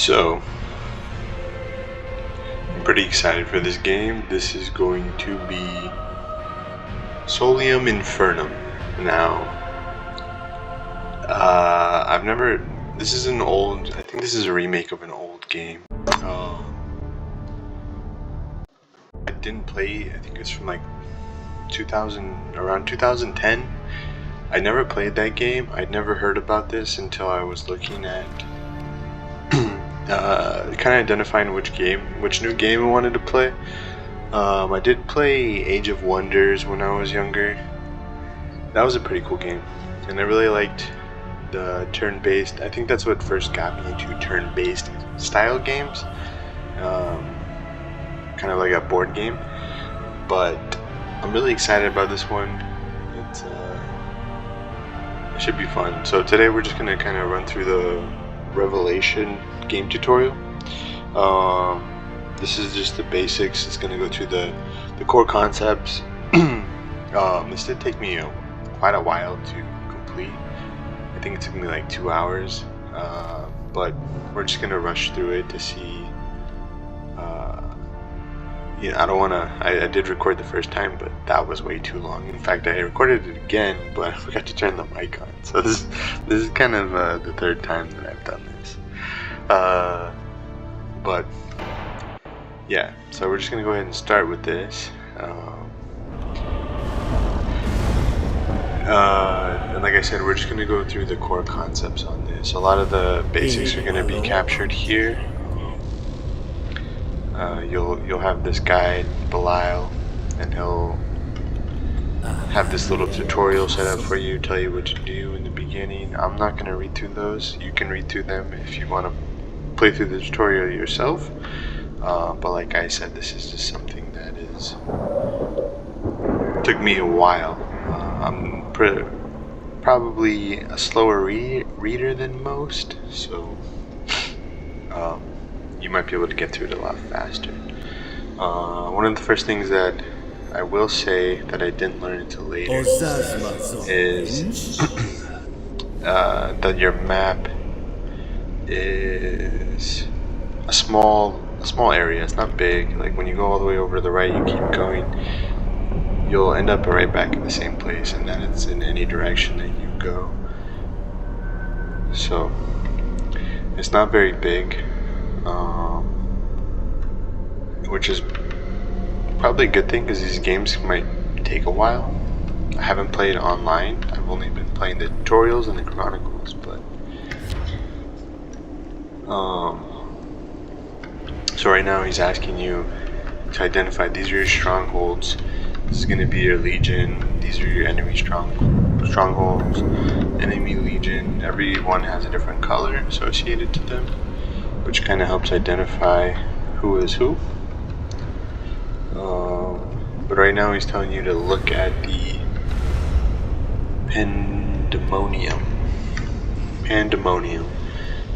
So, I'm pretty excited for this game. This is going to be Solium Infernum. Now, I've never. This is an old. I think this is a remake of an old game. I didn't play. I think it's from like 2000, around 2010. I never played that game. I'd never heard about this until I was looking at kind of identifying which new game I wanted to play. I did play Age of Wonders when I was younger. That was a pretty cool game, and I really liked the turn-based. I think that's what first got me into turn-based style games, kind of like a board game. But I'm really excited about this one. It should be fun. So today we're just gonna kind of run through the Revelation game tutorial. This is just the basics. It's gonna go through the core concepts. This did take me quite a while to complete. I think it took me like 2 hours, but we're just gonna rush through it to see. I don't want to. I did record the first time, but that was way too long. In fact, I recorded it again, but I forgot to turn the mic on. So this is kind of the third time that I've done this. But yeah, so we're just gonna go ahead and start with this. And like I said, we're just gonna go through the core concepts on this. A lot of the basics are gonna be captured here. You'll have this guide, Belial, and he'll have this little tutorial set up for you, tell you what to do in the beginning. I'm not going to read through those. You can read through them if you want to play through the tutorial yourself. But like I said, this is just something that took me a while. I'm probably a slower reader than most, so you might be able to get through it a lot faster. One of the first things that I will say that I didn't learn until later is that your map is a small area. It's not big. Like when you go all the way over to the right, you keep going, you'll end up right back in the same place, and then it's in any direction that you go. So it's not very big. Which is probably a good thing because these games might take a while. I haven't played online. I've only been playing the tutorials and the chronicles, but so right now he's asking you to identify these are your strongholds. This is going to be your legion. These are your enemy strongholds. Enemy legion. Every one has a different color associated to them, which kind of helps identify who is who. But right now he's telling you to look at the Pandemonium.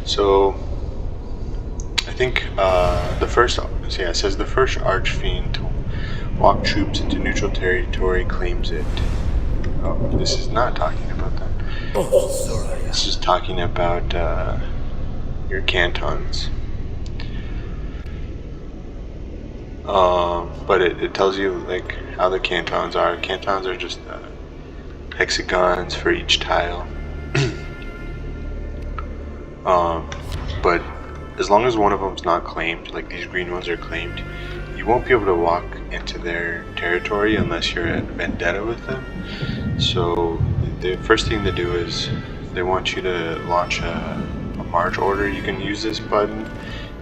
So I think it says the first archfiend to walk troops into neutral territory claims it. Oh, this is not talking about that. This is talking about your cantons. But it tells you like how the cantons are. Cantons are just hexagons for each tile. But as long as one of them's not claimed, like these green ones are claimed, you won't be able to walk into their territory unless you're at vendetta with them. So the first thing to do is they want you to launch a march order. You can use this button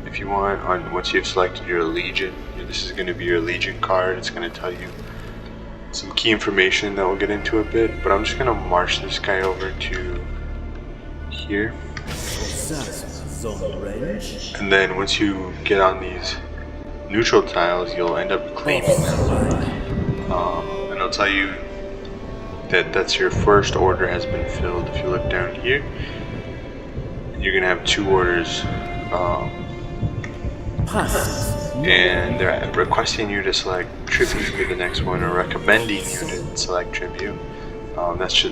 if you want once you've selected your legion. This is going to be your legion card. It's going to tell you some key information that we'll get into a bit, but I'm just going to march this guy over to here. And then once you get on these neutral tiles, you'll end up claiming them. And it'll tell you that that's your first order has been filled. If you look down here, you're going to have 2 orders. And they're requesting you to select tribute for the next one, or recommending you to select tribute.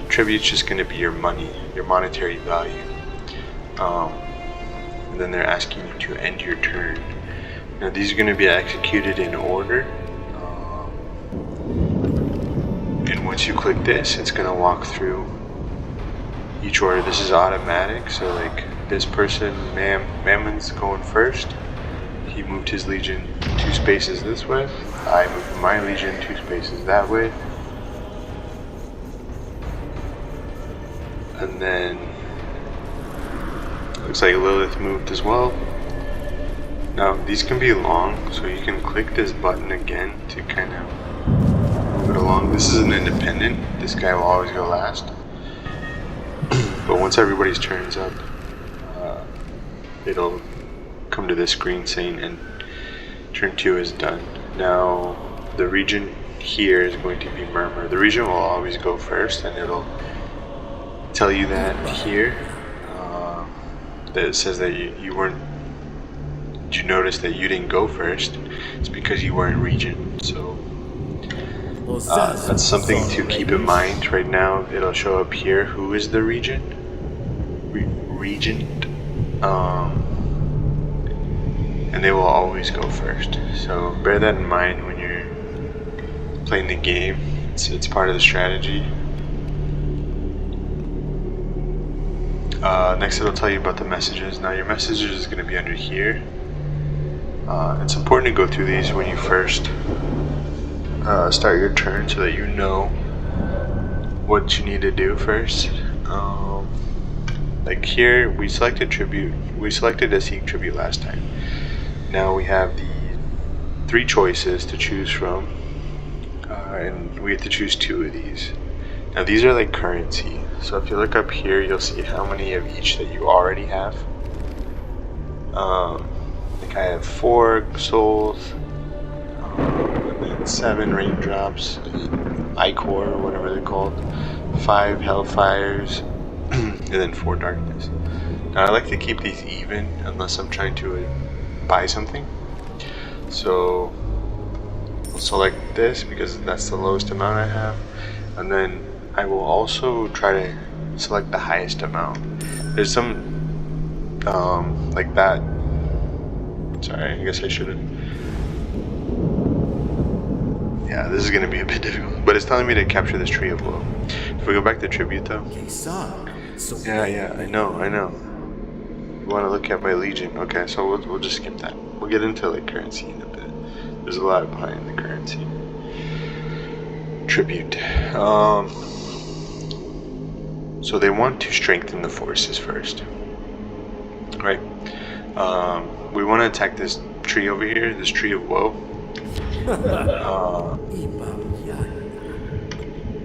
Tribute's just going to be your money, your monetary value. and then they're asking you to end your turn. Now these are going to be executed in order, and once you click this, it's going to walk through each order. This is automatic, so like this person, Mammon's going first. He moved his legion 2 spaces this way. I moved my legion 2 spaces that way. And then looks like Lilith moved as well. Now these can be long, so you can click this button again to kind of move it along. This is an independent. This guy will always go last. But once everybody's turn's up, it'll come to this screen saying and turn 2 is done. Now the region here is going to be Murmur. The region will always go first, and it'll tell you that here, that it says that you weren't, you notice that you didn't go first. It's because you weren't region. So that's something to keep in mind. Right now it'll show up here who is the regent, and they will always go first. So bear that in mind when you're playing the game. It's part of the strategy. Next it'll tell you about the messages. Now your messages is going to be under here. It's important to go through these when you first start your turn, so that you know what you need to do first. Like here, we selected tribute. We selected a Seek tribute last time. Now we have the 3 choices to choose from, and we have to choose 2 of these. Now these are like currency. So if you look up here, you'll see how many of each that you already have. Like I have 4 souls, and then 7 raindrops, Ichor, or whatever they're called, 5 hellfires, and then 4 darkness. Now I like to keep these even unless I'm trying to buy something. So I'll select this because that's the lowest amount I have, and then I will also try to select the highest amount. There's some like that. Sorry, I guess I shouldn't. Yeah, this is going to be a bit difficult, but it's telling me to capture this tree of woe. If we go back to tribute though. Yeah, I know. You want to look at my legion? Okay, so we'll just skip that. We'll get into like currency in a bit. There's a lot behind the currency. Tribute. So they want to strengthen the forces first, right? We want to attack this tree over here, this tree of woe.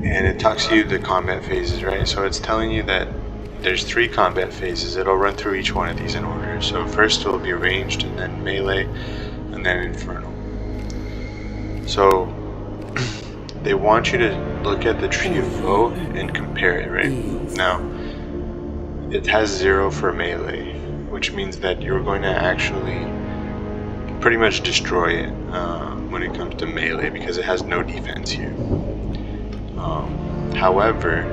And it talks to you the combat phases, right? So it's telling you that there's 3 combat phases. It'll run through each one of these in order. So first it'll be ranged, and then melee, and then infernal. So they want you to look at the tree of woe and compare it, right? Now, it has 0 for melee, which means that you're going to actually pretty much destroy it when it comes to melee, because it has no defense here. However,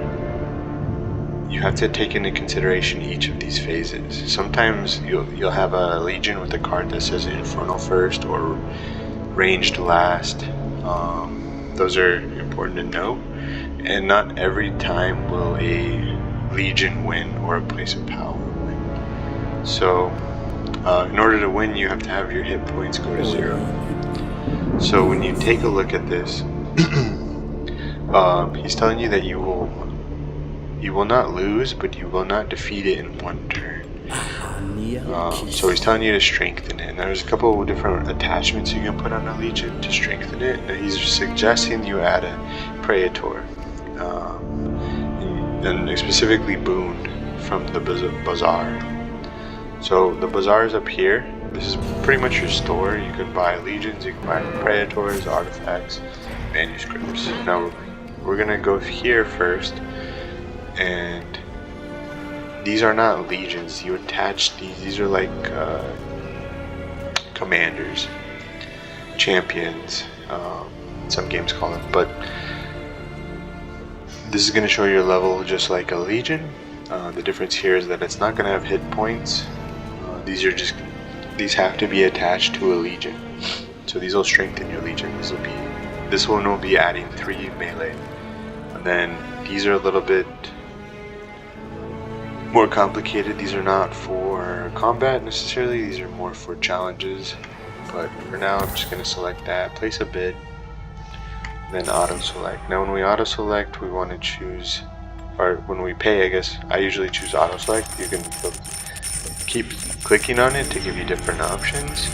you have to take into consideration each of these phases. Sometimes you'll have a legion with a card that says infernal first or ranged last. Those are important to know, and not every time will a legion win or a place of power win. So in order to win, you have to have your hit points go to 0. So when you take a look at this, he's telling you that you will not lose, but you will not defeat it in 1 turn. So he's telling you to strengthen it. And there's a couple of different attachments you can put on a legion to strengthen it. And he's suggesting you add a Praetor, and specifically boon from the bazaar. So the bazaar is up here. This is pretty much your store. You can buy legions, you can buy Praetors, artifacts, manuscripts. Now we're gonna go here first, and these are not legions. You attach these. These are like commanders, champions. Some games call them. But this is going to show your level just like a legion. The difference here is that it's not going to have hit points. these have to be attached to a legion. So these will strengthen your legion. This one will be adding 3 melee. And then these are a little bit more complicated. These are not for combat necessarily, these are more for challenges. But for now I'm just going to select that, place a bid, then auto select. Now when we auto select, we want to choose, or when we pay, I guess I usually choose auto select. You can keep clicking on it to give you different options.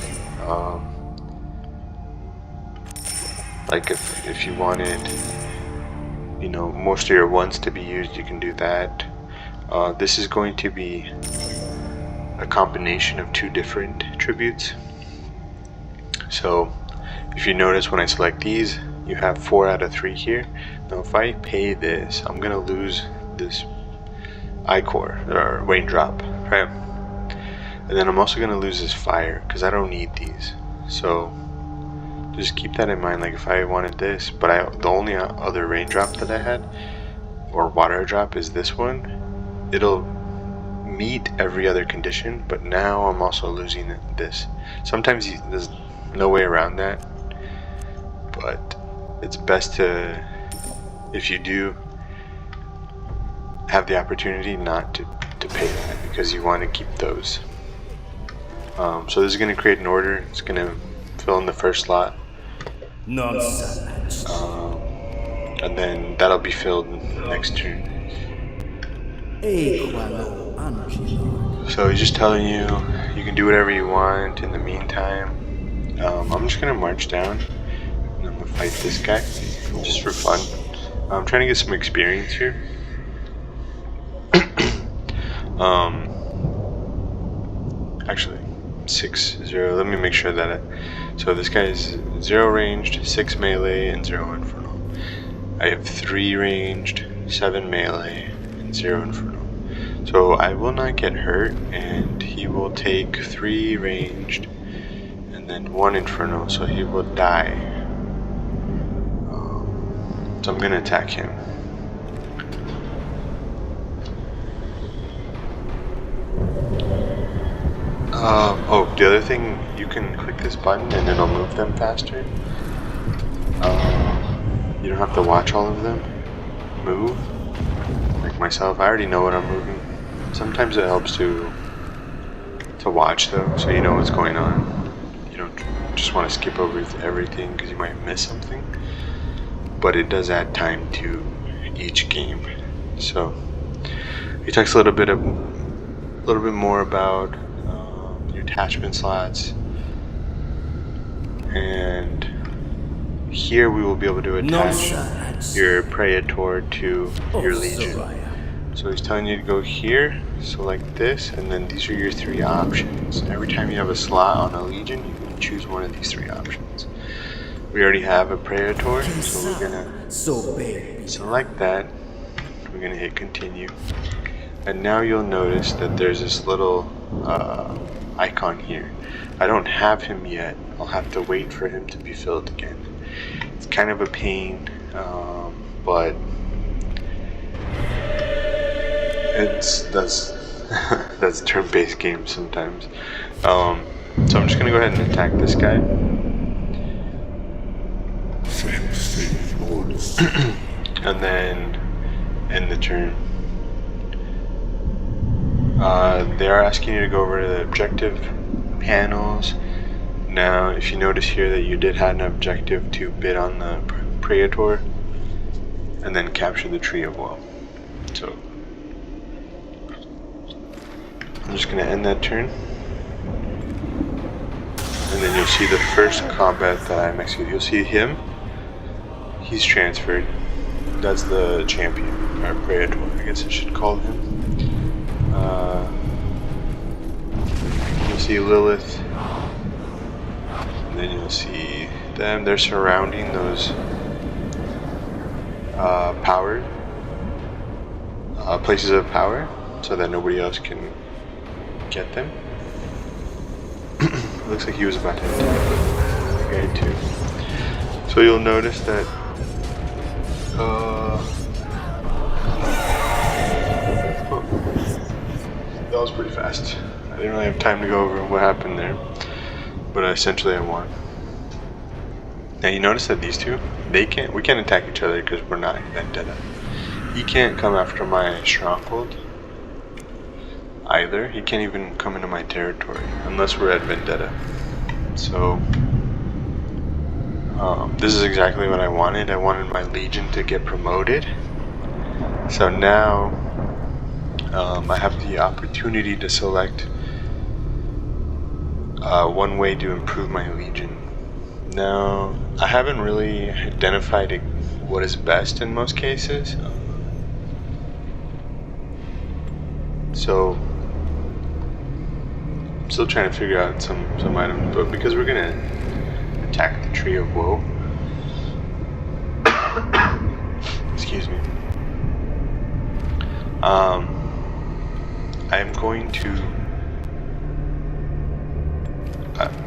Like if you wanted, you know, most of your ones to be used, you can do that. This is going to be a combination of 2 different tributes. So if you notice when I select these, you have 4 out of 3 here. Now if I pay this, I'm gonna lose this ichor or raindrop, right? And then I'm also gonna lose this fire because I don't need these. So just keep that in mind. Like if I wanted this, but the only other raindrop that I had, or water drop, is this one. It'll meet every other condition, but now I'm also losing this. Sometimes there's no way around that, but it's best to, if you do have the opportunity, not to pay that, because you want to keep those. So this is going to create an order. It's going to fill in the first slot. Nonsense. And then that'll be filled next turn. So he's just telling you can do whatever you want in the meantime. I'm just gonna march down and I'm gonna fight this guy just for fun. I'm trying to get some experience here. Actually 6-0, let me make sure that so this guy is 0 ranged, 6 melee, and 0 infernal. I have 3 ranged, 7 melee, and 0 infernal. So I will not get hurt, and he will take 3 ranged and then 1 infernal, so he will die. So I'm gonna attack him. Oh, the other thing, you can click this button and it'll move them faster. You don't have to watch all of them move. Like myself, I already know what I'm moving. Sometimes it helps to watch though, so you know what's going on. You don't just want to skip over everything because you might miss something. But it does add time to each game. So he talks a little bit more about your attachment slots, and here we will be able to attach your Praetor to your Legion. So he's telling you to go here, select this, and then these are your 3 options. Every time you have a slot on a Legion, you can choose one of these 3 options. We already have a Praetor, so we're gonna select that. We're gonna hit continue. And now you'll notice that there's this little icon here. I don't have him yet. I'll have to wait for him to be filled again. It's kind of a pain, but that's turn-based games sometimes. So I'm just gonna go ahead and attack this guy. And then end the turn. They are asking you to go over to the objective panels. Now, if you notice here that you did have an objective to bid on the Praetor and then capture the tree of woe. So I'm just going to end that turn. And then you'll see the first combat that I'm executing. You'll see him. He's transferred. That's the champion, or Praetor, I guess I should call him. You'll see Lilith, and then you'll see them. They're surrounding those places of power, so that nobody else can get them. Looks like he was about to attack the guy too. So you'll notice that that was pretty fast. I didn't really have time to go over what happened there, but essentially I won. Now you notice that these two, we can't attack each other because we're not in vendetta. He can't come after my stronghold either. He can't even come into my territory unless we're at vendetta. So this is exactly what I wanted. I wanted my legion to get promoted. So now I have the opportunity to select one way to improve my legion. Now, I haven't really identified what is best in most cases. So, I'm still trying to figure out some items, but because we're gonna attack the Tree of Woe, excuse me, I'm going to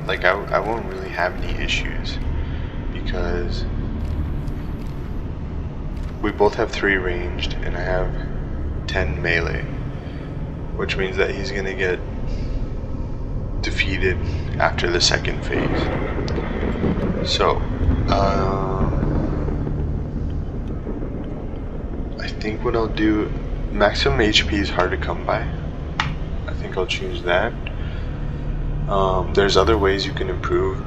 I won't really have any issues because we both have 3 ranged and I have 10 melee, which means that he's gonna get defeated after the second phase. So I think what I'll do, maximum HP is hard to come by. I think I'll choose that. There's other ways you can improve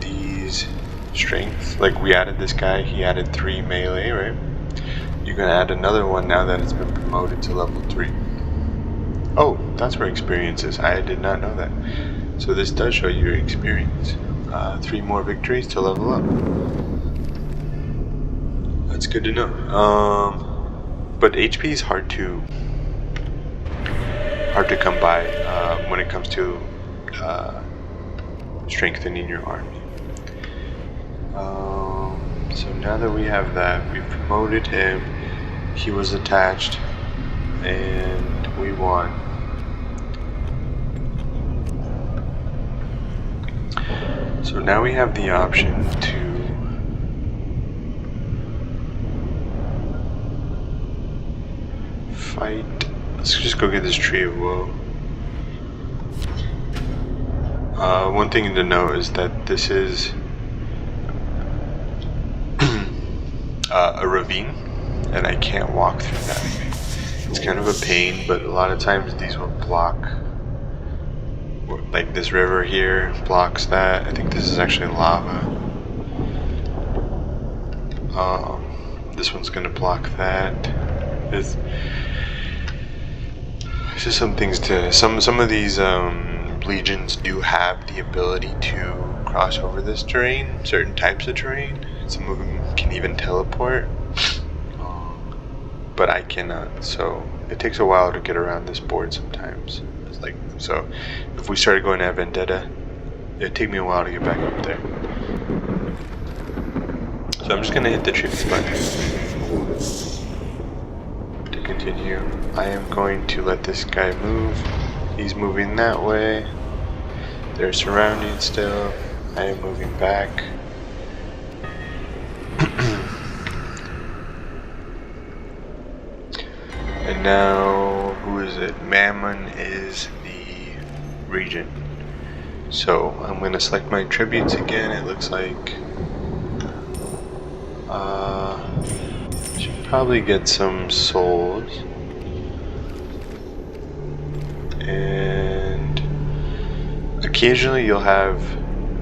these strengths. Like we added this guy, he added 3 melee, right? You can add another one now that it's been promoted to level 3. Oh, that's where experience is. I did not know that. So this does show you your experience. 3 more victories to level up. That's good to know. But HP is hard to come by when it comes to strengthening your army. So now that we have that, we've promoted him, he was attached, and we won. So now we have the option to fight. Let's just go get this Tree of Woe. One thing to know is that this is a ravine, and I can't walk through that. It's kind of a pain, but a lot of times these will block. Like this river here blocks that. I think this is actually lava. This one's gonna block that. There's just some things to. Some of these legions do have the ability to cross over this terrain, certain types of terrain. Some of them can even teleport, but I cannot. So it takes a while to get around this board sometimes. It's like, so if we started going to Vendetta, it'd take me a while to get back up there. So I'm just gonna hit the tribute button to continue. I am going to let this guy move. He's moving that way. They're surrounding still. I am moving back. And now, who is it? Mammon is the regent. So I'm going to select my tributes again. It looks like should probably get some souls. And occasionally you'll have,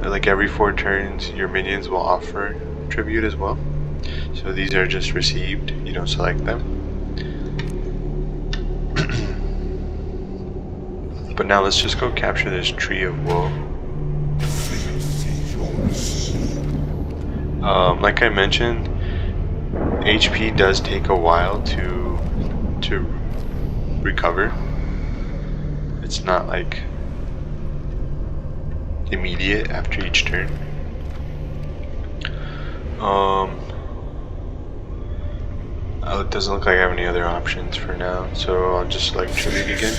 like every 4 turns, your minions will offer tribute as well. So these are just received, you don't select them. But now let's just go capture this Tree of Woe. Like I mentioned, HP does take a while to recover. It's not like immediate after each turn. It doesn't look like I have any other options for now, so I'll just select tribute again.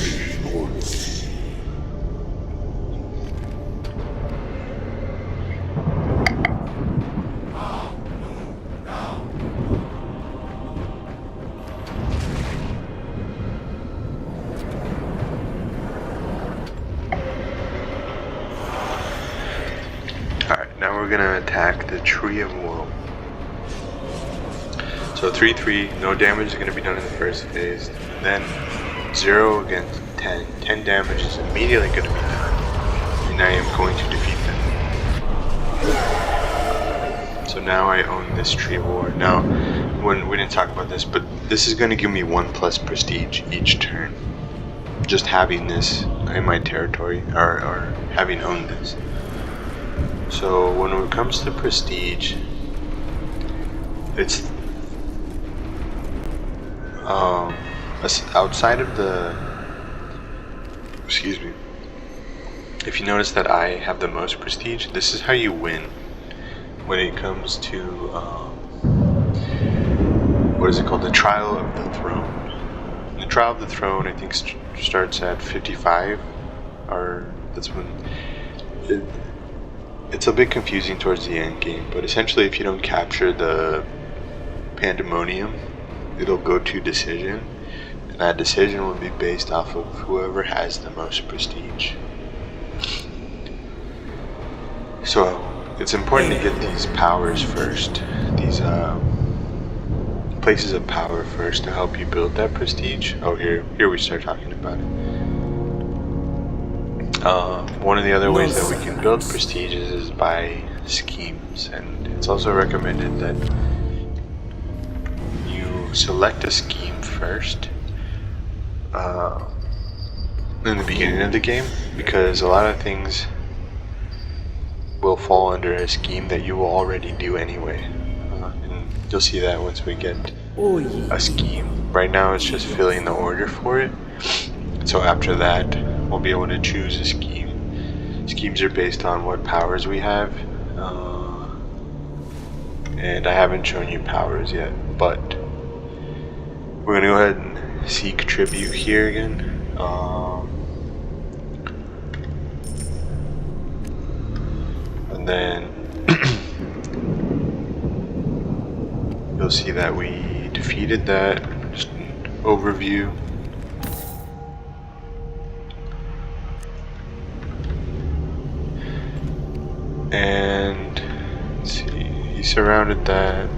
gonna attack the Tree of Woe. So 3/3, no damage is gonna be done in the first phase. And then 0 against 10. 10 damage is immediately gonna be done. And I am going to defeat them. So now I own this Tree of War. Now, when we didn't talk about this, but this is gonna give me 1+ prestige each turn. Just having this in my territory, or having owned this. So when it comes to prestige, it's outside of the, excuse me, if you notice that I have the most prestige, this is how you win when it comes to what is it called, the Trial of the Throne. The Trial of the Throne, I think, starts at 55, or that's when it's a bit confusing towards the end game, but essentially if you don't capture the Pandemonium, it'll go to decision, and that decision will be based off of whoever has the most prestige. So it's important to get these powers first, these places of power first, to help you build that prestige. Oh, here we start talking about it. One of the other ways that we can build prestiges is by schemes, and it's also recommended that you select a scheme first in the beginning of the game, because a lot of things will fall under a scheme that you will already do anyway. And you'll see that once we get a scheme. Right now it's just filling the order for it. So after that, we'll be able to choose a scheme. Schemes are based on what powers we have. And I haven't shown you powers yet, but we're gonna go ahead and seek tribute here again. And then you'll see that we defeated that. Just an overview. And let's see, he surrounded that.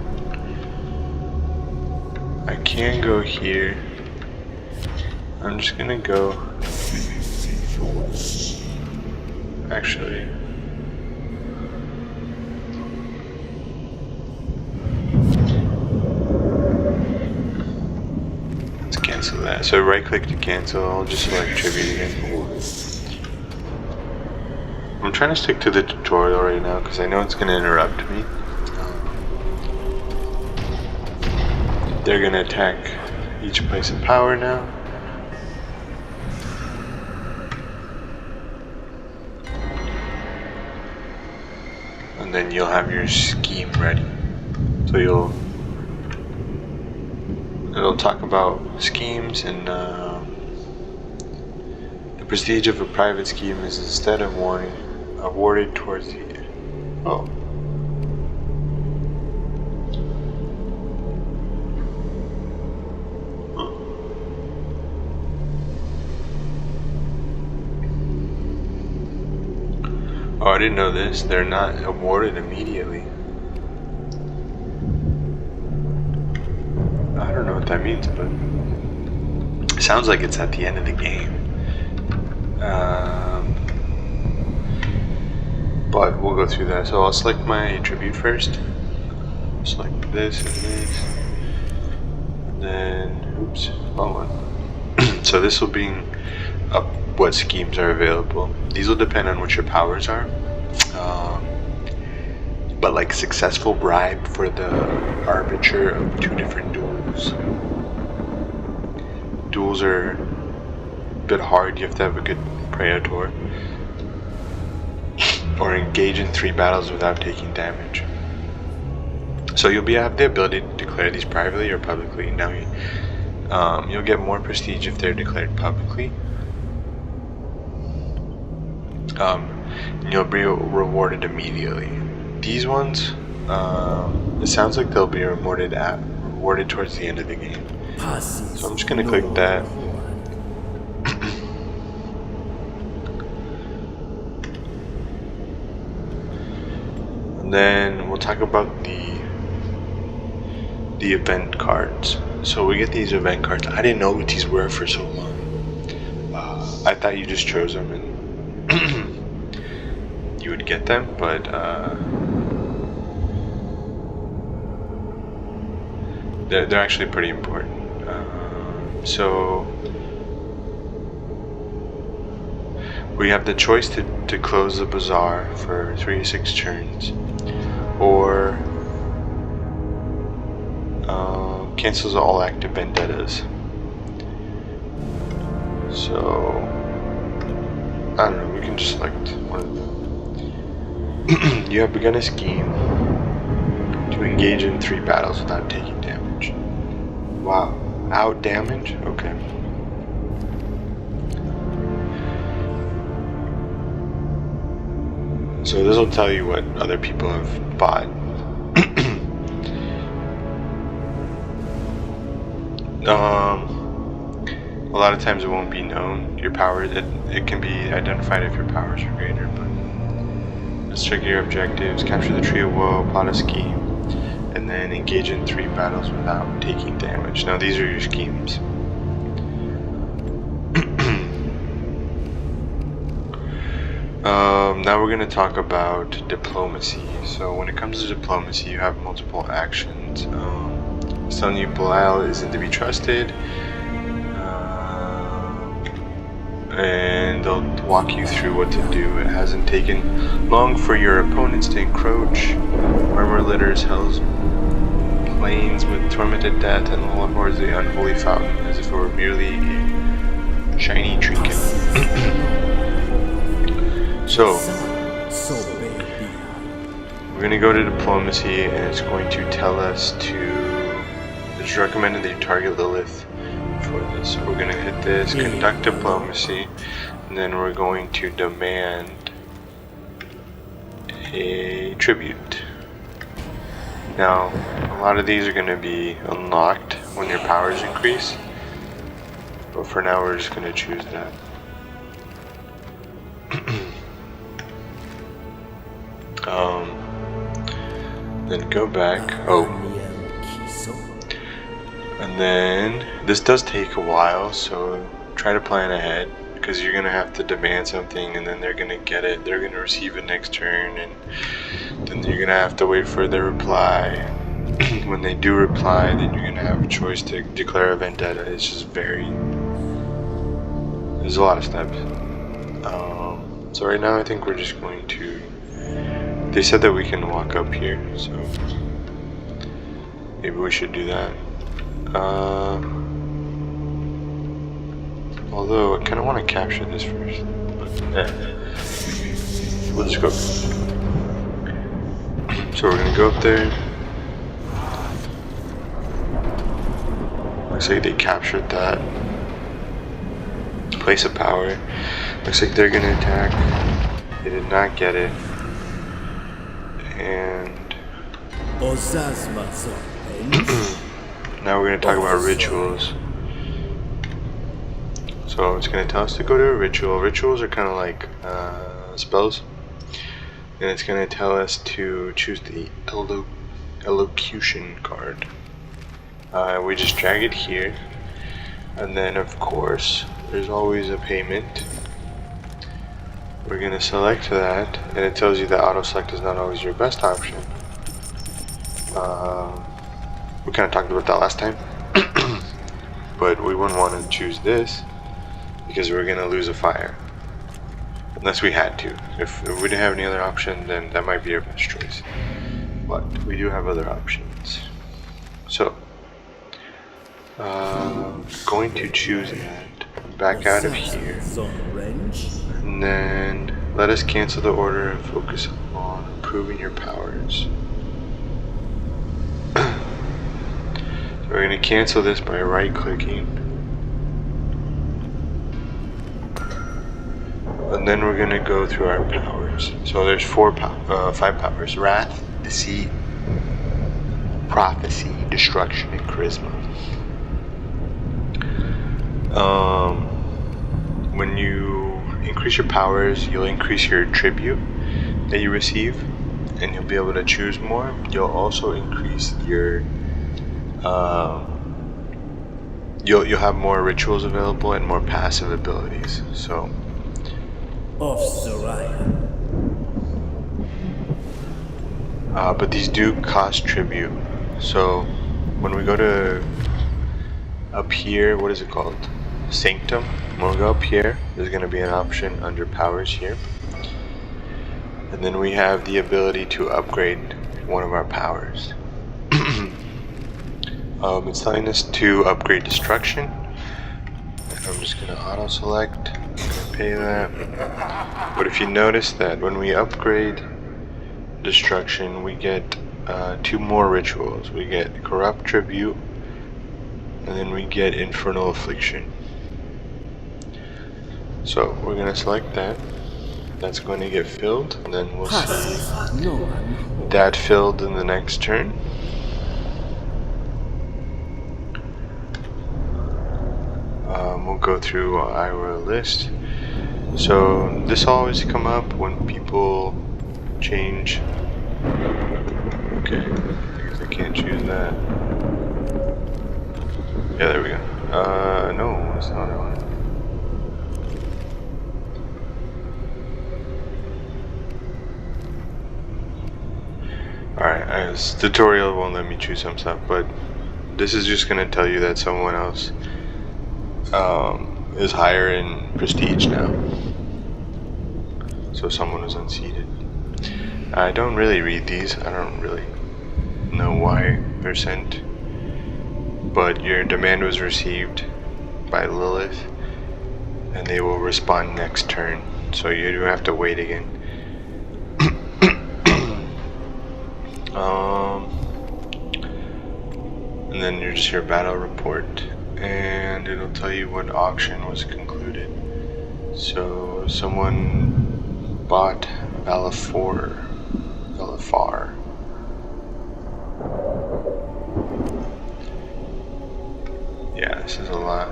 I can go here. I'm just gonna go. Actually, let's cancel that. So right click to cancel. I'll just select tribute again. I'm trying to stick to the tutorial right now because I know it's going to interrupt me. They're going to attack each place of power now. And then you'll have your scheme ready. So it'll talk about schemes, and the prestige of a private scheme is instead of awarded towards the oh I didn't know this. They're not awarded immediately. I don't know what that means, but it sounds like it's at the end of the game. But we'll go through that. So I'll select my attribute first. Select this and this. And then, oops, wrong one. So this will bring up what schemes are available. These will depend on what your powers are. But like successful bribe for the arbiter of 2 different duels. Duels are a bit hard. You have to have a good praetor. Or engage in 3 battles without taking damage. So you'll have the ability to declare these privately or publicly. Now you'll get more prestige if they're declared publicly. And you'll be rewarded immediately. These ones, it sounds like they'll be rewarded towards the end of the game. So I'm just gonna click that. And And then we'll talk about the event cards. So we get these event cards. I didn't know what these were for so long. I thought you just chose them and you would get them, but they're actually pretty important. So we have the choice to close the bazaar for 3 to 6 turns, or cancels all active vendettas. So I don't know, we can just select one of them. You have begun a scheme to engage in 3 battles without taking damage. Wow, out damage? Okay. So this will tell you what other people have bought. A lot of times it won't be known. Your powers, it can be identified if your powers are greater, but let's check your objectives, capture the Tree of Woe, plot a scheme, and then engage in 3 battles without taking damage. Now these are your schemes. Now we're going to talk about diplomacy. So when it comes to diplomacy, you have multiple actions. It's telling you Belial isn't to be trusted, and they'll walk you through what to do. It hasn't taken long for your opponents to encroach. Murmur litters hell's plains with tormented death, and lull towards the unholy fountain as if it were merely a shiny trinket. So we're going to go to diplomacy, and it's going to tell us it's recommended that you target Lilith for this. So we're going to hit this, conduct diplomacy, and then we're going to demand a tribute. Now, a lot of these are going to be unlocked when your powers increase, but for now we're just going to choose that. Then go back. And then then this does take a while, so try to plan ahead, because you're gonna have to demand something and then they're gonna get it, they're gonna receive it next turn, and then you're gonna have to wait for their reply. When they do reply, then you're gonna have a choice to declare a vendetta. It's just there's a lot of steps. So right now I think we're just going to, they said that we can walk up here, so maybe we should do that. Although I kind of want to capture this first, but we'll just go. So we're gonna go up there. Looks like they captured that place of power. Looks like they're gonna attack. They did not get it. And now we're going to talk about rituals. So it's going to tell us to go to a ritual. Rituals are kind of like spells. And it's going to tell us to choose the elocution card. We just drag it here. And then of course, there's always a payment. We're going to select that, and it tells you that auto select is not always your best option. We kind of talked about that last time. But we wouldn't want to choose this because we're going to lose a fire. Unless we had to. If we didn't have any other option, then that might be our best choice. But we do have other options. So, going to choose that. Back out of here. And then let us cancel the order and focus on improving your powers. So we're going to cancel this by right clicking. And then we're going to go through our powers. So there's 5 powers: Wrath, Deceit, Prophecy, Destruction, and Charisma. When you increase your powers, you'll increase your tribute that you receive. and you'll be able to choose more. You'll also increase your you'll have more rituals available and more passive abilities. So Of Soraya. but these do cost tribute. So when we go to up here, what is it called? Sanctum. When we go up here, there's going to be an option under powers here. And then we have the ability to upgrade one of our powers. It's telling us to upgrade destruction. And I'm just going to auto select. I'm going to pay that. But if you notice that when we upgrade destruction, we get 2 more rituals. We get corrupt tribute, and then we get infernal affliction. So we're going to select that. That's going to get filled, and then we'll see that filled in the next turn. We'll go through our list. So this will always come up when people change. Okay, I can't choose that. Yeah, there we go. No, that's not what I wanted. Alright, this tutorial won't let me choose some stuff, but this is just going to tell you that someone else is higher in prestige now. So someone was unseated. I don't really read these. I don't really know why they're sent. But your demand was received by Lilith, and they will respond next turn. So you do have to wait again. And then you're just your battle report, and it'll tell you what auction was concluded. So someone bought Valafar. Yeah, this is a lot.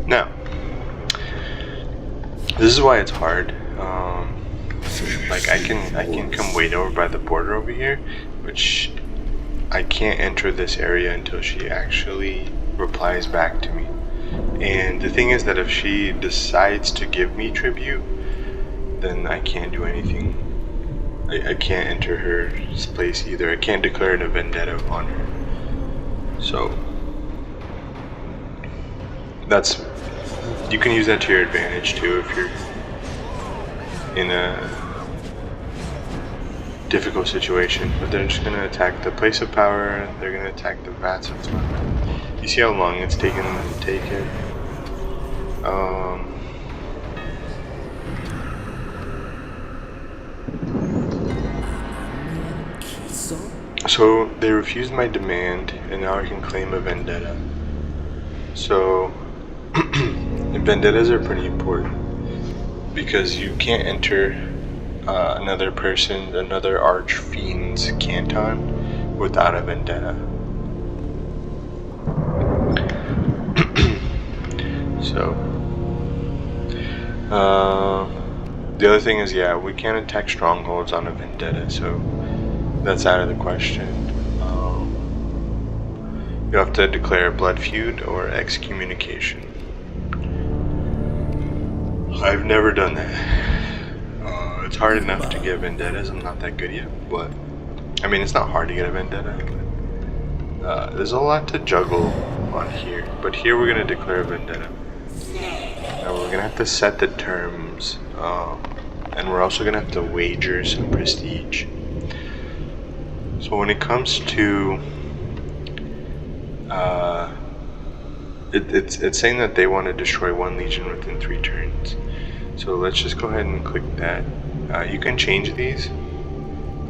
Now, this is why it's hard. Like I can come wait over by the border over here, which I can't enter this area until she actually replies back to me. And the thing is that if she decides to give me tribute, then I can't do anything. I can't enter her place either. I can't declare a vendetta on her. So that's, you can use that to your advantage too if you're in a difficult situation. But they're just gonna attack the place of power. They're gonna attack the vats of time. You see how long it's taken them to take it. So they refused my demand, and now I can claim a vendetta. So vendettas are pretty important because you can't enter another archfiend's canton without a vendetta. So the other thing is, yeah, we can't attack strongholds on a vendetta, so that's out of the question. You have to declare a blood feud or excommunication. I've never done that. It's hard enough to get vendettas. I'm not that good yet, but I mean, it's not hard to get a vendetta. But, there's a lot to juggle on here, but here we're gonna declare a vendetta. Now we're gonna have to set the terms, and we're also gonna have to wager some prestige. So when it comes to it's saying that they want to destroy 1 legion within 3 turns. So let's just go ahead and click that. You can change these.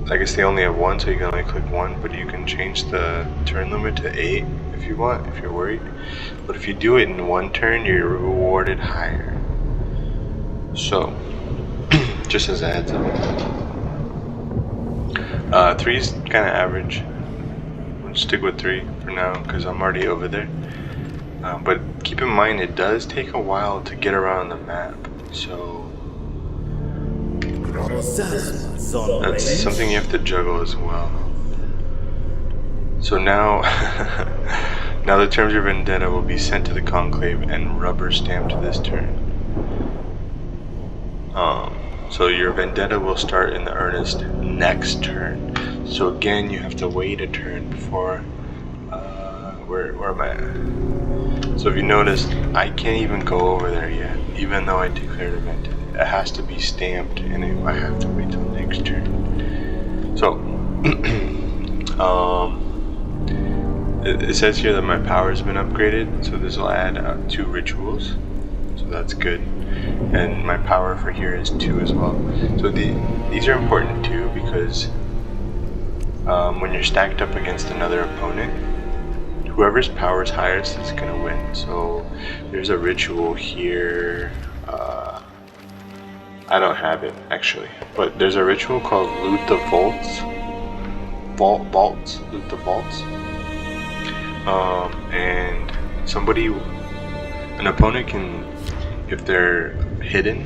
I guess they only have 1, so you can only click 1, but you can change the turn limit to 8 if you want, if you're worried. But if you do it in 1 turn, you're rewarded higher. So, just as a heads up. 3 is kind of average. We'll stick with 3 for now, because I'm already over there. But keep in mind, it does take a while to get around the map, so that's something you have to juggle as well. So now, now the terms of vendetta will be sent to the conclave and rubber stamped this turn. So your vendetta will start in the earnest next turn. So again, you have to wait a turn before. Where am I at? So if you notice, I can't even go over there yet, even though I declared a vendetta. It has to be stamped, and I have to wait till next turn. So, it says here that my power has been upgraded, so this will add 2 rituals, so that's good. And my power for here is 2 as well. So these are important too, because when you're stacked up against another opponent, whoever's power is highest is gonna win. So there's a ritual here. I don't have it actually, but there's a ritual called Loot the Vaults. Loot the Vaults. And an opponent can, if they're hidden,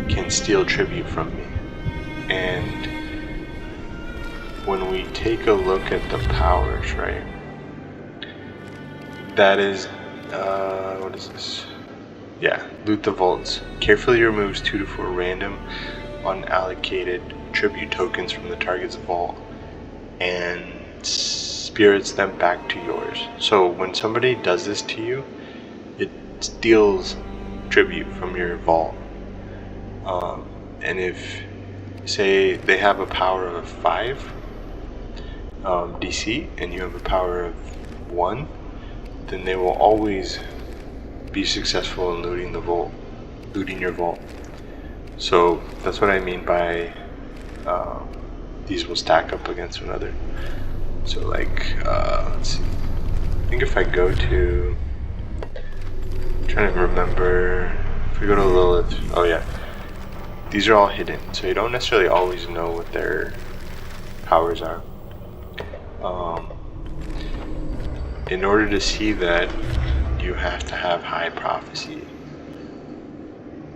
can steal tribute from me. And when we take a look at the powers, right? That is, what is this? Yeah, Loot the Vaults. Carefully removes 2 to 4 random, unallocated tribute tokens from the target's vault and spirits them back to yours. So when somebody does this to you, it steals tribute from your vault. And if, say, they have a power of 5 DC and you have a power of 1, then they will always be successful in looting your vault. So that's what I mean by these will stack up against one another. So like, let's see. I think if I go to, I'm trying to remember, if we go to Lilith, oh yeah, these are all hidden, so you don't necessarily always know what their powers are. In order to see that, you have to have high prophecy.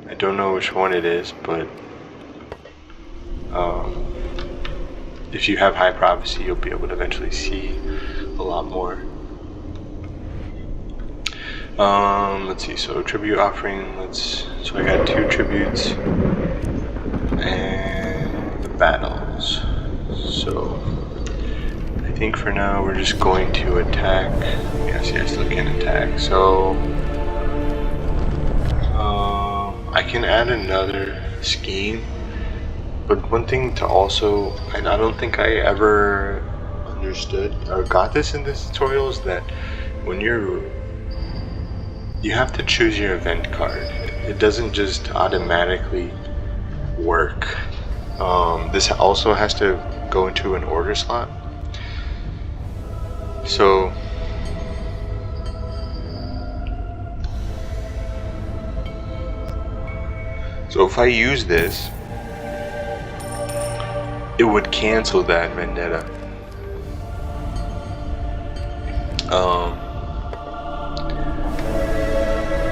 I don't know which one it is, but if you have high prophecy, you'll be able to eventually see a lot more. Let's see, so tribute offering, so I got 2 tributes and the battles. So I think for now we're just going to attack. Yes, I still can attack. So I can add another scheme, but one thing to also, and I don't think I ever understood or got this in this tutorial, is that when you have to choose your event card. It doesn't just automatically work. This also has to go into an order slot. So if I use this, it would cancel that vendetta.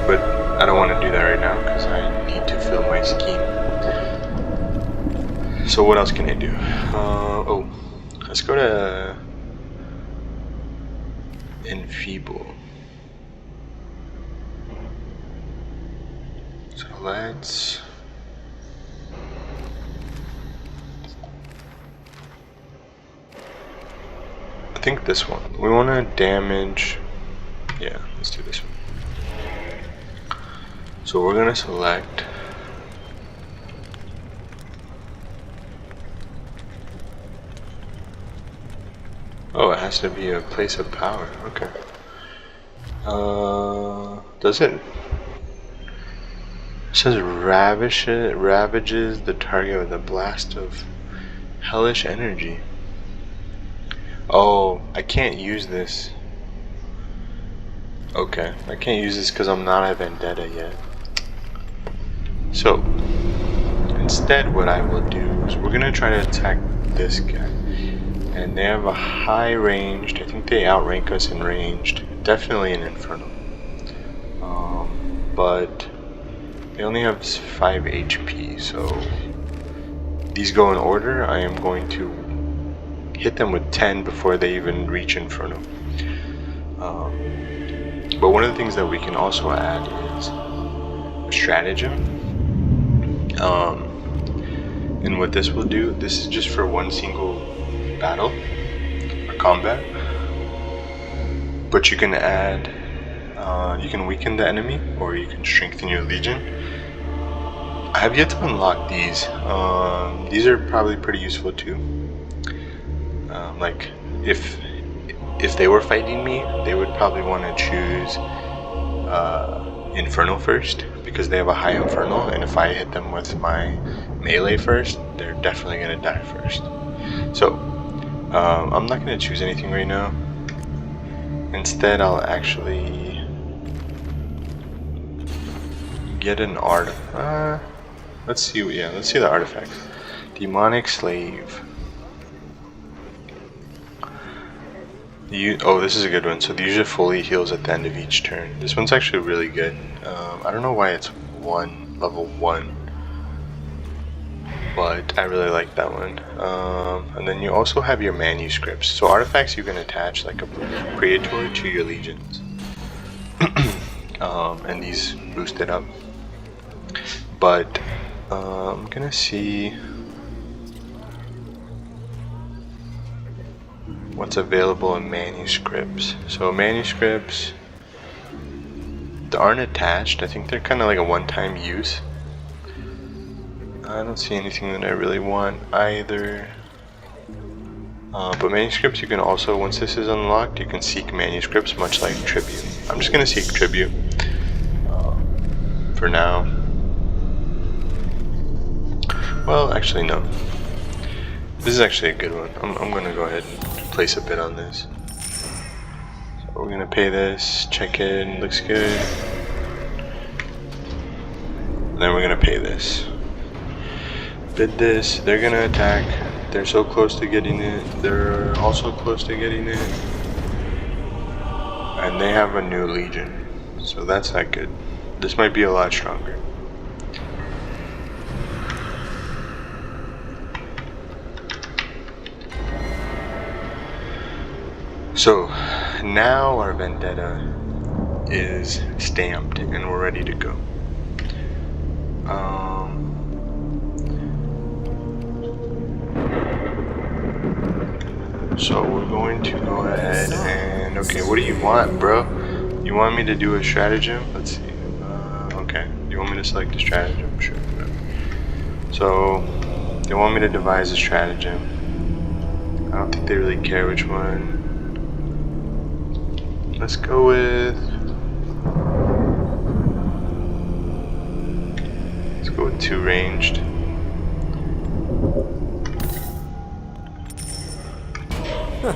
But I don't want to do that right now because I need to fill my scheme. So what else can I do? Let's go to Enfeeble. So let's... I think this one. We want to damage... Yeah, let's do this one. So we're going to select... Oh, it has to be a place of power. Okay. Does it? It says ravages the target with a blast of hellish energy. Oh, I can't use this. Okay, I can't use this because I'm not a vendetta yet. So, instead what I will do is we're going to try to attack this guy. and they have a high ranged. I think they outrank us in ranged. Definitely an Infernal. But they only have 5 HP, so these go in order. I am going to hit them with 10 before they even reach Inferno. But one of the things that we can also add is a stratagem. And what this will do, this is just for one single battle or combat. But you can add, you can weaken the enemy or you can strengthen your legion. I have yet to unlock these. These are probably pretty useful too. Like if they were fighting me, they would probably want to choose Infernal first because they have a high Infernal, and if I hit them with my melee first, they're definitely gonna die first. So I'm not gonna choose anything right now. Instead, I'll actually get an artifact. Let's see. Yeah, let's see the artifacts. Demonic Slave. Oh, this is a good one. So the user fully heals at the end of each turn. This one's actually really good. I don't know why it's level 1, but I really like that one. And then you also have your manuscripts. So artifacts you can attach like a Praetor to your legions. And these boost it up. But I'm gonna see what's available in manuscripts. So manuscripts, they aren't attached. I think they're kind of like a one-time use. I don't see anything that I really want either. But manuscripts you can also, once this is unlocked, you can seek manuscripts much like tribute. I'm just gonna seek tribute for now. Well, actually no. This is actually a good one. I'm gonna go ahead and place a bid on this. So we're gonna pay this, check it, looks good. And then we're gonna pay this. Bid this, they're gonna attack. They're so close to getting it. They're also close to getting it. And they have a new legion. So that's not good. This might be a lot stronger. So now our vendetta is stamped and we're ready to go. So we're going to go ahead and, okay, what do you want, bro? You want me to do a stratagem? Let's see. Okay, you want me to select a stratagem? Sure. So they want me to devise a stratagem. I don't think they really care which one. Let's go with two ranged. I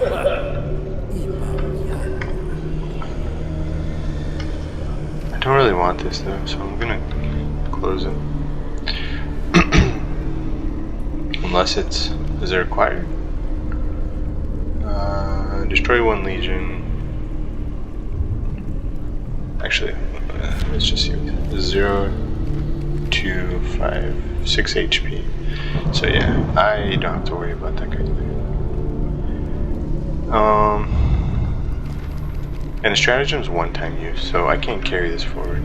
don't really want this though, so I'm gonna close it. Unless is it required? Destroy one legion. Actually, let's just see. 0, 2, 5, 6 HP. So yeah, I don't have to worry about that kind of thing. And the stratagem is one-time use, so I can't carry this forward.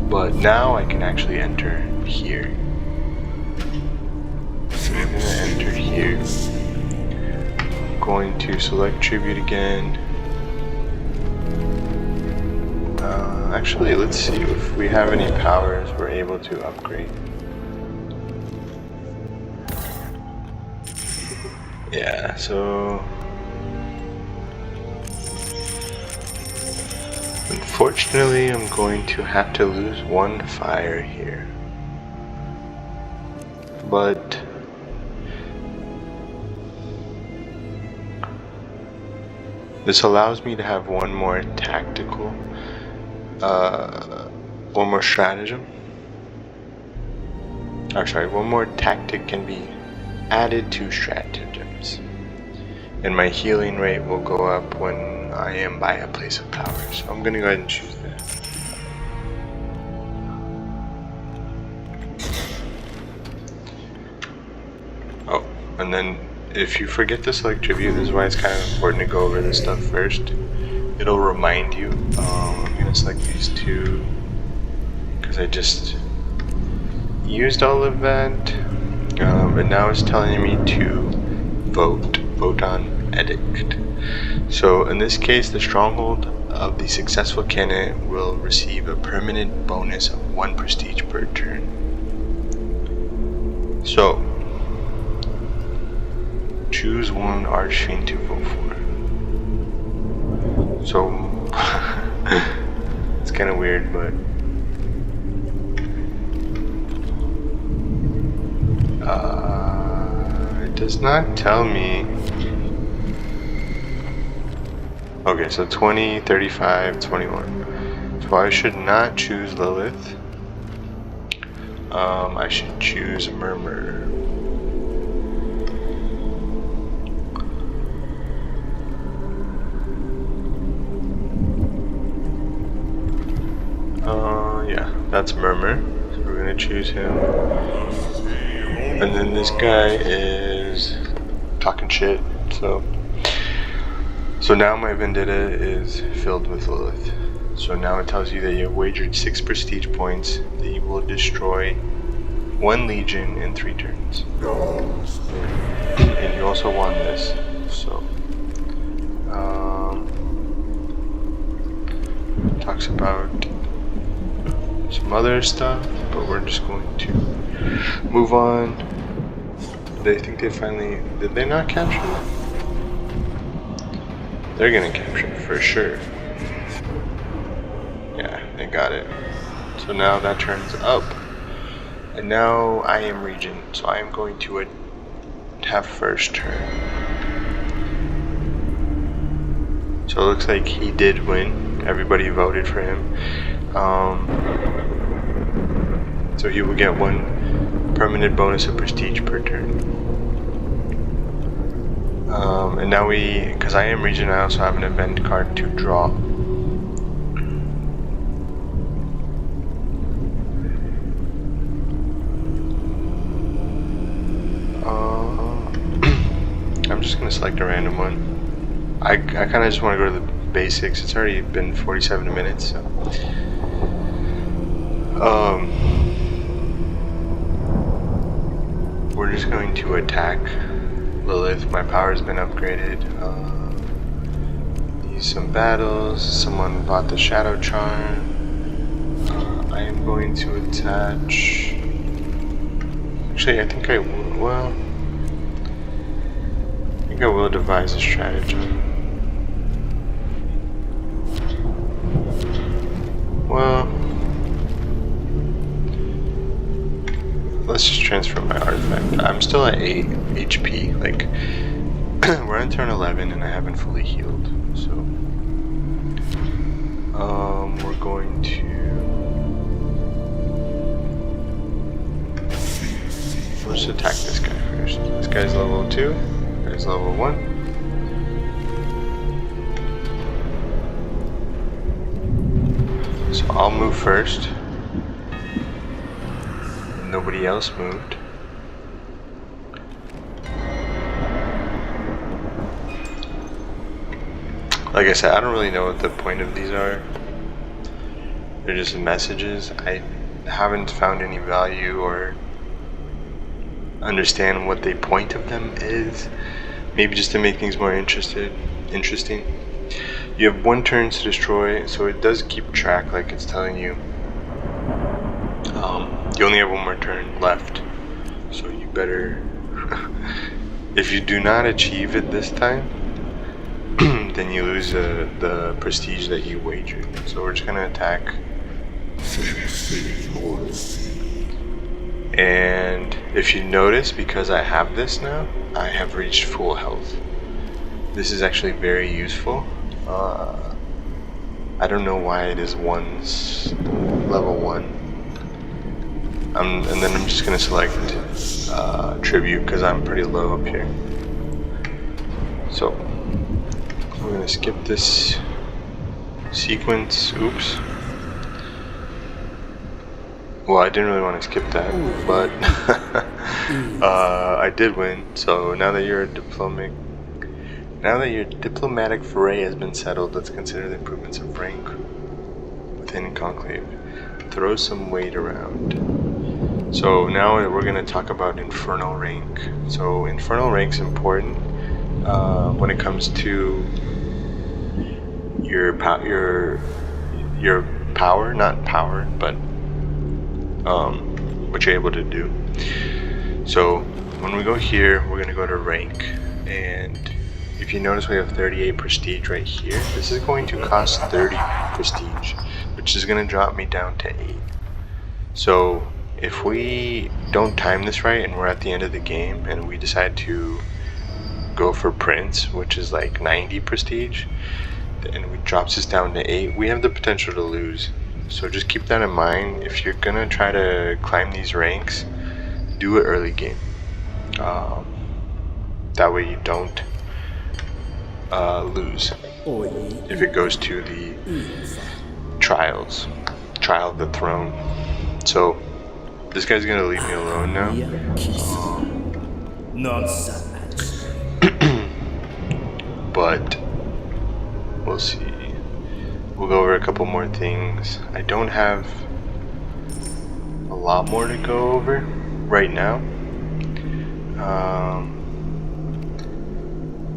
But now I can actually enter here. So I'm gonna enter here. I'm going to select tribute again. Actually, let's see if we have any powers we're able to upgrade. Yeah, so unfortunately I'm going to have to lose one fire here. But this allows me to have one more tactical, one more stratagem. Or sorry, one more tactic can be added to stratagems. and my healing rate will go up when I am by a place of power. So I'm gonna go ahead and choose that. Oh, and then if you forget to select tribute, this is why it's kind of important to go over this stuff first. It'll remind you. I'm gonna select these two because I just used all of that, and now it's telling me to vote on edict. So in this case, the stronghold of the successful candidate will receive a permanent bonus of 1 prestige per turn. So choose one archfiend to vote for. So it's kind of weird, but it does not tell me. Okay, so 20, 35, 21. So I should not choose Lilith. I should choose Murmur. Yeah, that's Murmur. So we're gonna choose him. And then this guy is talking shit, so now my vendetta is filled with Lilith. So now it tells you that you have wagered 6 prestige points, that you will destroy 1 legion in 3 turns. And you also won this, so talks about some other stuff, but we're just going to move on. They think they finally, did they not capture it? They're gonna capture it for sure. Yeah, they got it. So now that turns up. And now I am regent, so I am going to have first turn. So it looks like he did win. Everybody voted for him. So he will get 1 permanent bonus of prestige per turn. And now because I am regent, I also have an event card to draw. I'm just gonna select a random one. I kind of just want to go to the basics. It's already been 47 minutes, so we're just going to attack Lilith. My power has been upgraded. Use some battles. Someone bought the Shadow Charm. I am going to attach. Actually, I think I will. Well, I think I will devise a strategy. Well, let's just transfer my artifact. I'm still at 8 HP. Like, we're on turn 11 and I haven't fully healed. So, we're going to. Let's attack this guy first. This guy's level 2. This guy's level 1. So I'll move first. Nobody else moved. Like I said, I don't really know what the point of these are. They're just messages. I haven't found any value or understand what the point of them is. Maybe just to make things more interesting. You have 1 turn to destroy, so it does keep track, like it's telling you. You only have 1 more turn left, so you better. If you do not achieve it this time, then you lose the prestige that you wagered. So we're just gonna attack. And if you notice, because I have this now, I have reached full health. This is actually very useful. I don't know why it is level 1. And then I'm just gonna select tribute because I'm pretty low up here. So we're gonna skip this sequence. Oops. Well, I didn't really want to skip that, but I did win. So now that your diplomatic foray has been settled, let's consider the improvements of rank within Conclave. Throw some weight around. So now we're going to talk about Infernal rank. So Infernal rank's important when it comes to your power, not power, but what you're able to do. So when we go here, we're going to go to rank, and if you notice we have 38 prestige right here. This is going to cost 30 prestige, which is going to drop me down to 8. So if we don't time this right and we're at the end of the game and we decide to go for Prince, which is like 90 prestige, and it drops us down to 8, we have the potential to lose. So just keep that in mind. If you're gonna try to climb these ranks, do it early game. That way you don't lose if it goes to the trial of the throne. So this guy's gonna leave me alone now. Nonsense. But we'll see. We'll go over a couple more things. I don't have a lot more to go over right now.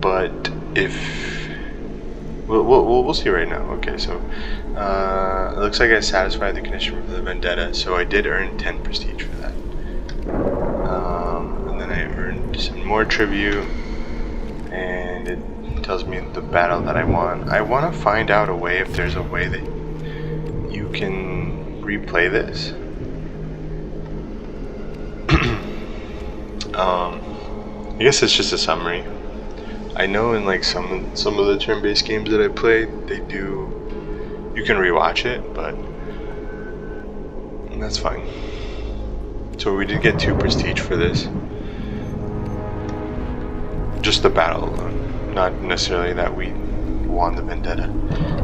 But if we'll see right now. Okay, so it looks like I satisfied the condition for the vendetta, so I did earn 10 prestige for that. And then I earned some more tribute, and it tells me the battle that I won. I want to find out a way, if there's a way that you can replay this. I guess it's just a summary. I know in like some of the turn-based games that I played, you can rewatch it, but that's fine. So we did get 2 prestige for this. Just the battle alone, not necessarily that we won the vendetta.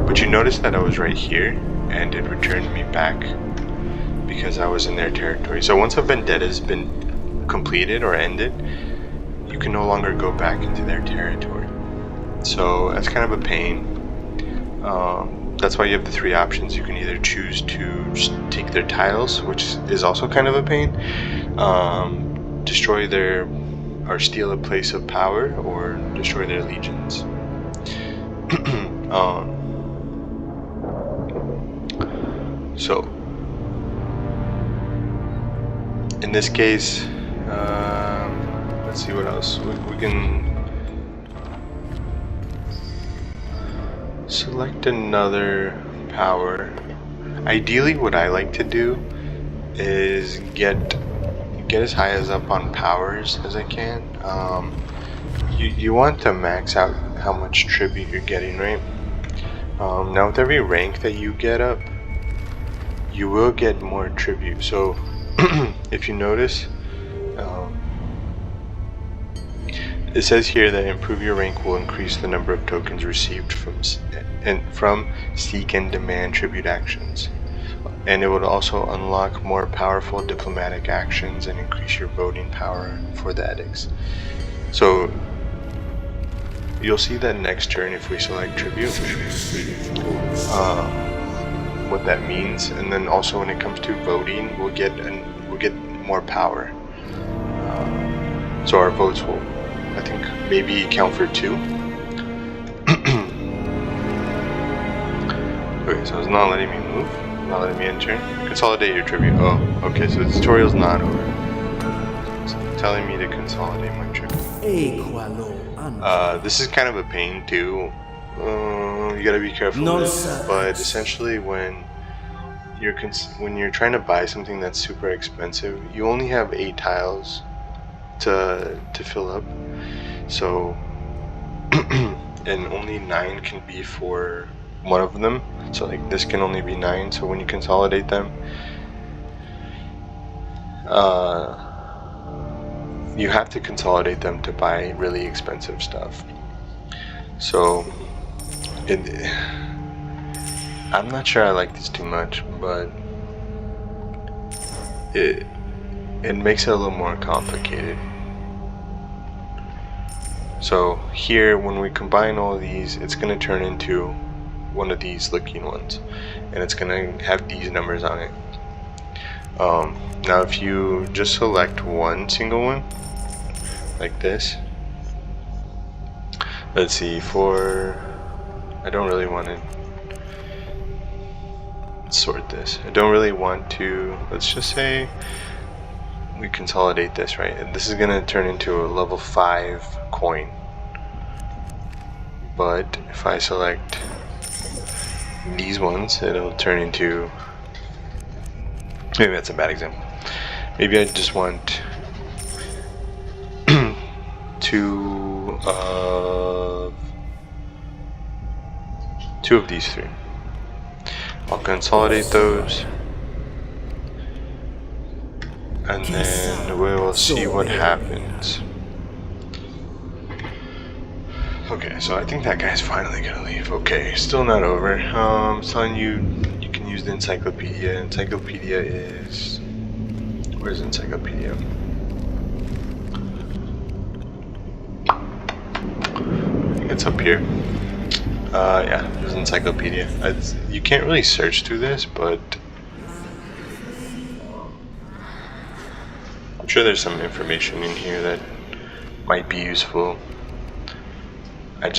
But you notice that I was right here, and it returned me back because I was in their territory. So once a vendetta has been completed or ended, you can no longer go back into their territory. So that's kind of a pain. That's why you have the 3 options. You can either choose to just take their tiles, which is also kind of a pain, destroy or steal a place of power, or destroy their legions. So in this case, let's see what else we can select. Another power. Ideally, what I like to do is get as high as up on powers as I can. You want to max out how much tribute you're getting, right? Now with every rank that you get up, you will get more tribute. So if you notice, it says here that improve your rank will increase the number of tokens received from seek and demand tribute actions, and it would also unlock more powerful diplomatic actions and increase your voting power for the edicts. So you'll see that next turn if we select tribute, what that means, and then also when it comes to voting, we'll get more power. So our votes will, I think, maybe count for 2. Okay, so it's not letting me move, not letting me enter. Consolidate your tribute. Oh, okay, so the tutorial's not over. It's telling me to consolidate my tribute. This is kind of a pain too. You gotta be careful with it, but essentially when you're trying to buy something that's super expensive, you only have 8 tiles to fill up. So and only 9 can be for one of them. So like this can only be 9. So when you consolidate them, you have to consolidate them to buy really expensive stuff. So I'm not sure I like this too much, but it makes it a little more complicated. So here, when we combine all of these, it's going to turn into one of these looking ones, and it's going to have these numbers on it. Now if you just select one single one, like this, let's see, I don't really want to sort this. I don't really want to, let's just say we consolidate this, right? And this is going to turn into a level 5 coin. But if I select these ones, it'll turn into, maybe that's a bad example. Maybe I just want two of these 3. I'll consolidate those, and then we will see what happens. Okay, so I think that guy's finally gonna leave. Okay, still not over. I'm telling you, you can use the encyclopedia. Encyclopedia is... Where's encyclopedia? I think it's up here. Yeah, there's encyclopedia. You can't really search through this, but I'm sure there's some information in here that might be useful.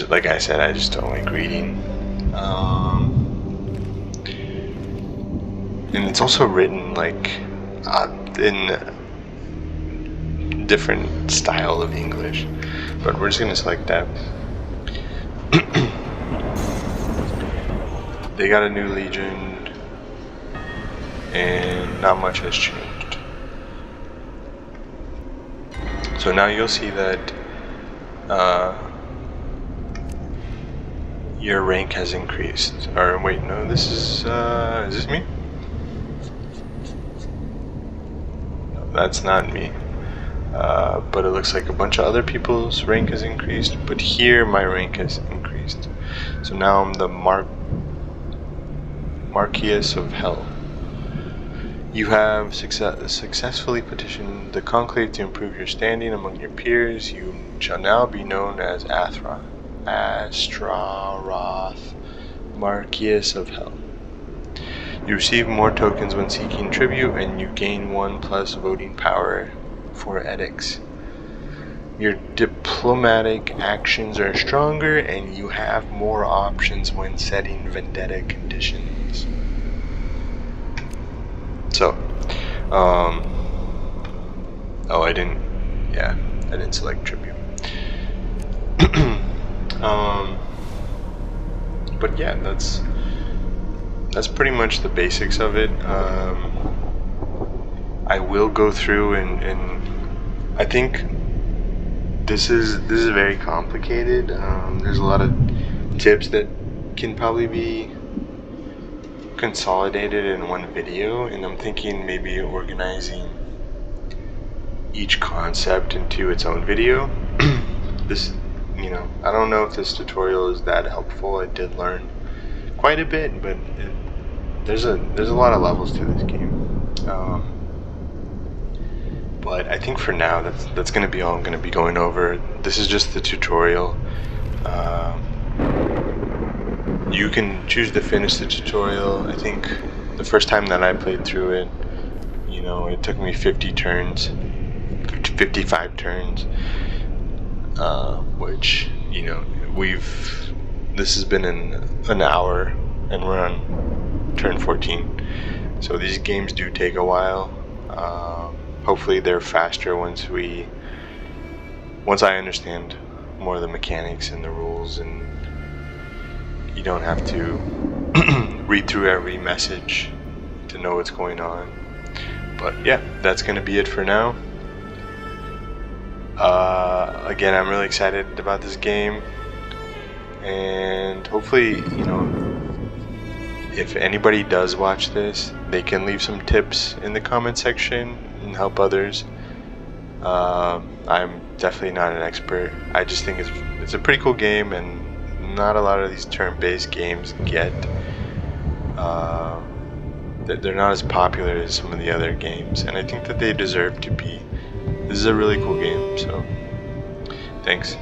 Like I said, I just don't like reading. And it's also written like in different style of English, but we're just gonna select that. They got a new legion, and not much has changed. So now you'll see that your rank has increased. Or wait, no, this is this me? No, that's not me. But it looks like a bunch of other people's rank has increased, but here my rank has increased. So now I'm the Marquess of Hell. You have successfully petitioned the Conclave to improve your standing among your peers. You shall now be known as Astaroth, Marquess of Hell. You receive more tokens when seeking tribute, and you gain 1+ voting power for edicts. Your diplomatic actions are stronger, and you have more options when setting vendetta conditions. So, I didn't select tribute. But yeah, that's pretty much the basics of it. I will go through and I think this is very complicated. There's a lot of tips that can probably be consolidated in one video, and I'm thinking maybe organizing each concept into its own video. I don't know if this tutorial is that helpful. I did learn quite a bit, but there's a lot of levels to this game. But I think for now that's going to be all I'm going to be going over. This is just the tutorial. You can choose to finish the tutorial. I think the first time that I played through it, it took me 55 turns, which, this has been an hour, and we're on turn 14. So these games do take a while. Hopefully they're faster once I understand more of the mechanics and the rules, and you don't have to read through every message to know what's going on. But yeah, that's going to be it for now. Again, I'm really excited about this game, and hopefully, if anybody does watch this, they can leave some tips in the comment section and help others. I'm definitely not an expert. I just think it's a pretty cool game, and not a lot of these turn-based games get. They're not as popular as some of the other games, and I think that they deserve to be. This is a really cool game, so thanks.